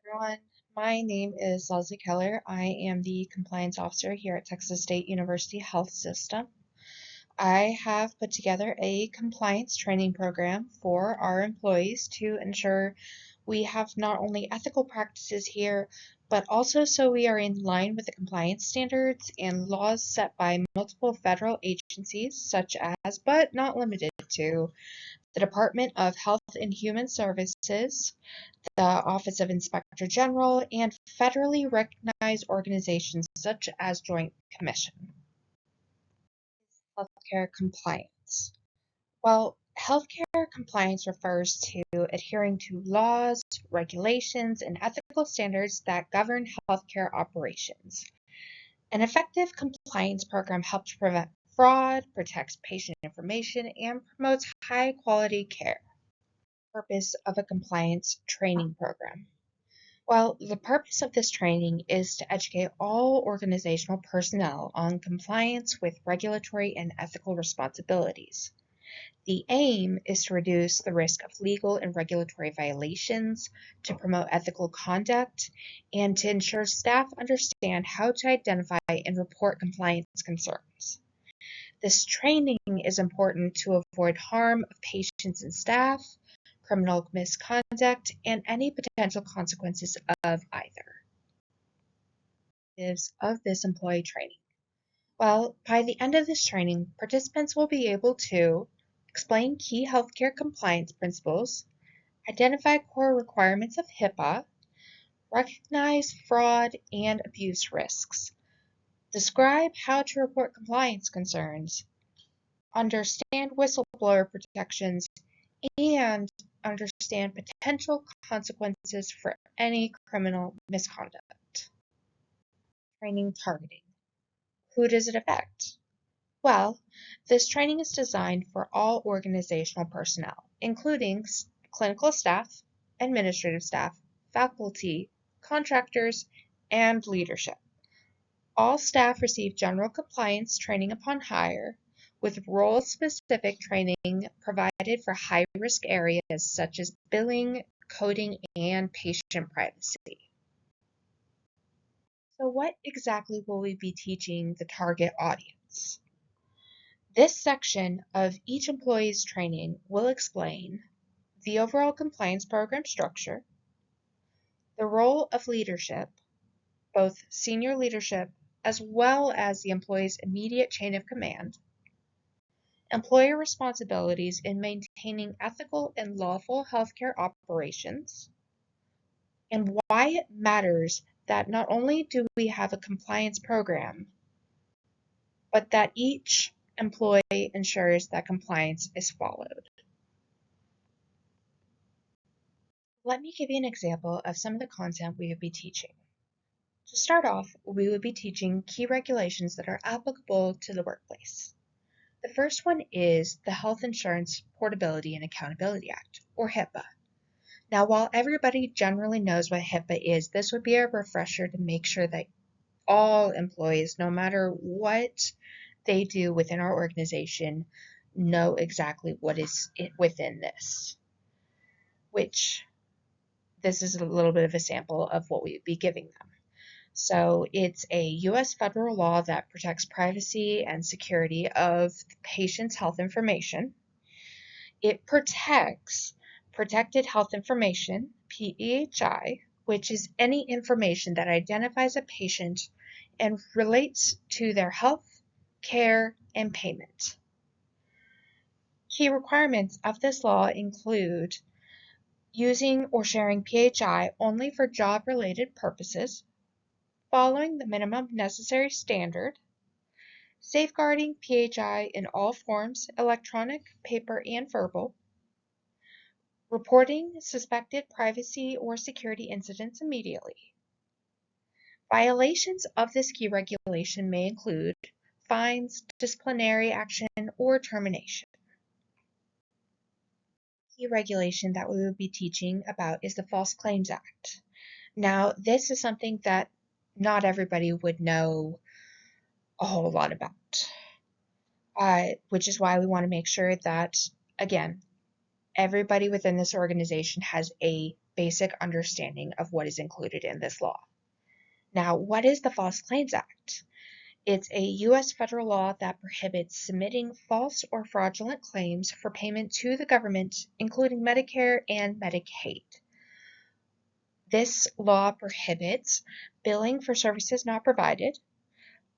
Everyone. My name is Leslie Keller. I am the compliance officer here at Texas State University Health System. I have put together a compliance training program for our employees to ensure we have not only ethical practices here, but also so we are in line with the compliance standards and laws set by multiple federal agencies such as, but not limited to, the Department of Health and Human Services, the Office of Inspector General, and federally recognized organizations such as Joint Commission. Healthcare compliance. Well, healthcare compliance refers to adhering to laws, regulations, and ethical standards that govern healthcare operations. An effective compliance program helps prevent fraud, protects patient information, and promotes high-quality care. Purpose of a compliance training program. Well, the purpose of this training is to educate all organizational personnel on compliance with regulatory and ethical responsibilities. The aim is to reduce the risk of legal and regulatory violations, to promote ethical conduct, and to ensure staff understand how to identify and report compliance concerns. This training is important to avoid harm of patients and staff, criminal misconduct, and any potential consequences of either. Of this employee training. Well, by the end of this training, participants will be able to explain key healthcare compliance principles, identify core requirements of HIPAA, recognize fraud and abuse risks, describe how to report compliance concerns, understand whistleblower protections, and understand potential consequences for any criminal misconduct. Training targeting. Who does it affect? Well, this training is designed for all organizational personnel, including clinical staff, administrative staff, faculty, contractors, and leadership. All staff receive general compliance training upon hire, with role-specific training provided for high-risk areas such as billing, coding, and patient privacy. So what exactly will we be teaching the target audience? This section of each employee's training will explain the overall compliance program structure, the role of leadership, both senior leadership as well as the employee's immediate chain of command, employer responsibilities in maintaining ethical and lawful healthcare operations, and why it matters that not only do we have a compliance program, but that each employee ensures that compliance is followed. Let me give you an example of some of the content we would be teaching. To start off, we would be teaching key regulations that are applicable to the workplace. The first one is the Health Insurance Portability and Accountability Act, or HIPAA. Now, while everybody generally knows what HIPAA is, this would be a refresher to make sure that all employees, no matter what they do within our organization, know exactly what is within this, which this is a little bit of a sample of what we would be giving them. So it's a U.S. federal law that protects privacy and security of the patient's health information. It protects Protected Health Information, PEHI, which is any information that identifies a patient and relates to their health, care, and payment. Key requirements of this law include using or sharing PHI only for job-related purposes, following the minimum necessary standard, safeguarding PHI in all forms, electronic, paper, and verbal, reporting suspected privacy or security incidents immediately. Violations of this key regulation may include fines, disciplinary action, or termination. Key regulation that we will be teaching about is the False Claims Act. Now, this is something that not everybody would know a whole lot about, which is why we want to make sure that, again, everybody within this organization has a basic understanding of what is included in this law. Now, what is the False Claims Act? It's a U.S. federal law that prohibits submitting false or fraudulent claims for payment to the government, including Medicare and Medicaid. This law prohibits billing for services not provided,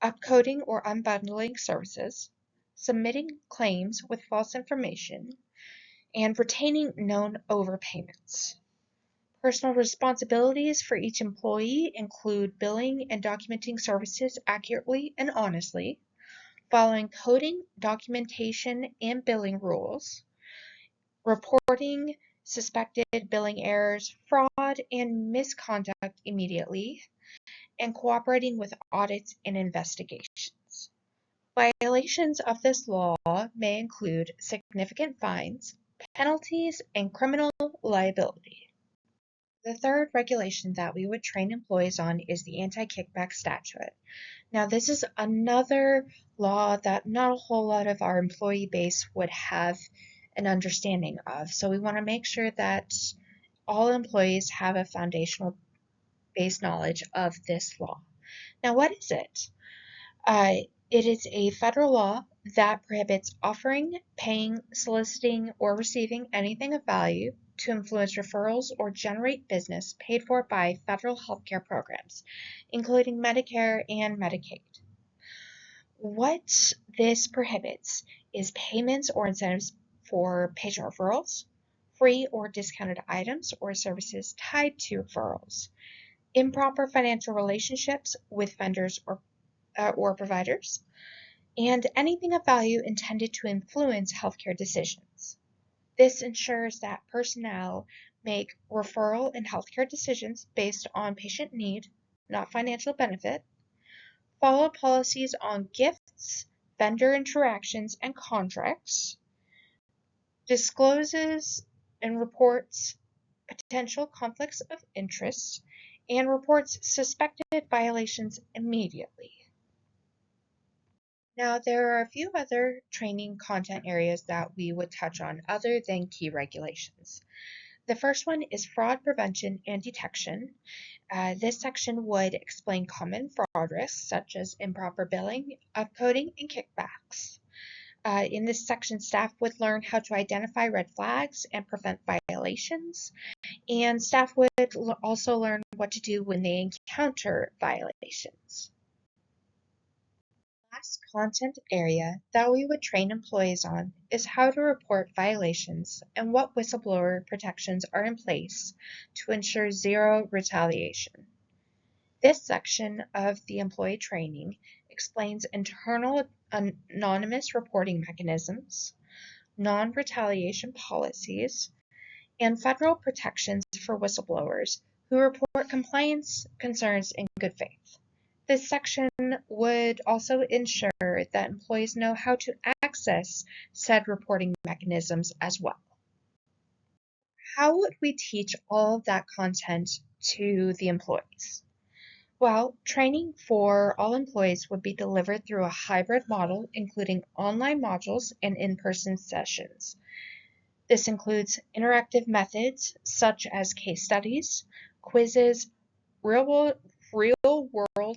upcoding or unbundling services, submitting claims with false information, and retaining known overpayments. Personal responsibilities for each employee include billing and documenting services accurately and honestly, following coding, documentation, and billing rules, reporting suspected billing errors, fraud, and misconduct immediately, and cooperating with audits and investigations. Violations of this law may include significant fines, penalties, and criminal liability. The third regulation that we would train employees on is the anti-kickback statute. Now, this is another law that not a whole lot of our employee base would have an understanding of. So we want to make sure that all employees have a foundational base knowledge of this law. Now, what is it? It is a federal law that prohibits offering, paying, soliciting, or receiving anything of value to influence referrals or generate business paid for by federal healthcare programs, including Medicare and Medicaid. What this prohibits is payments or incentives for patient referrals, free or discounted items or services tied to referrals, improper financial relationships with vendors or providers, and anything of value intended to influence healthcare decisions. This ensures that personnel make referral and healthcare decisions based on patient need, not financial benefit, follow policies on gifts, vendor interactions, and contracts, discloses and reports potential conflicts of interest, and reports suspected violations immediately. Now, there are a few other training content areas that we would touch on other than key regulations. The first one is fraud prevention and detection. This section would explain common fraud risks such as improper billing, upcoding, and kickbacks. In this section, staff would learn how to identify red flags and prevent violations, and staff would also learn what to do when they encounter violations. The last content area that we would train employees on is how to report violations and what whistleblower protections are in place to ensure zero retaliation. This section of the employee training explains internal anonymous reporting mechanisms, non-retaliation policies, and federal protections for whistleblowers who report compliance concerns in good faith. This section would also ensure that employees know how to access said reporting mechanisms as well. How would we teach all of that content to the employees? Well, training for all employees would be delivered through a hybrid model, including online modules and in-person sessions. This includes interactive methods such as case studies, quizzes, real-world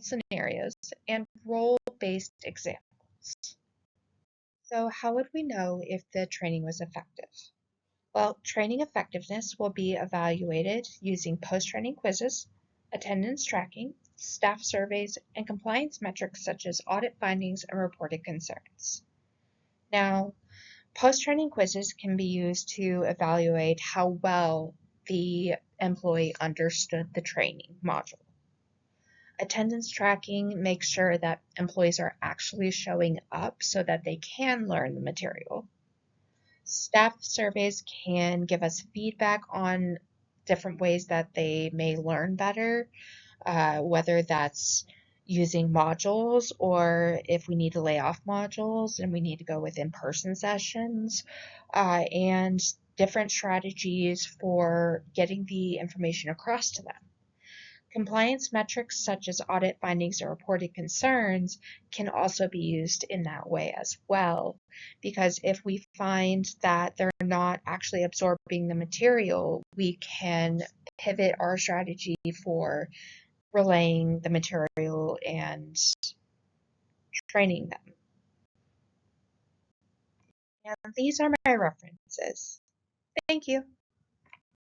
scenarios, and role-based examples. So how would we know if the training was effective? Well, training effectiveness will be evaluated using post-training quizzes, attendance tracking, staff surveys, and compliance metrics such as audit findings and reported concerns. Now, post-training quizzes can be used to evaluate how well the employee understood the training module. Attendance tracking makes sure that employees are actually showing up so that they can learn the material. Staff surveys can give us feedback on different ways that they may learn better, whether that's using modules or if we need to lay off modules and we need to go with in-person sessions, and different strategies for getting the information across to them. Compliance metrics such as audit findings or reported concerns can also be used in that way as well, because if we find that they're not actually absorbing the material, we can pivot our strategy for relaying the material and training them. And these are my references. Thank you.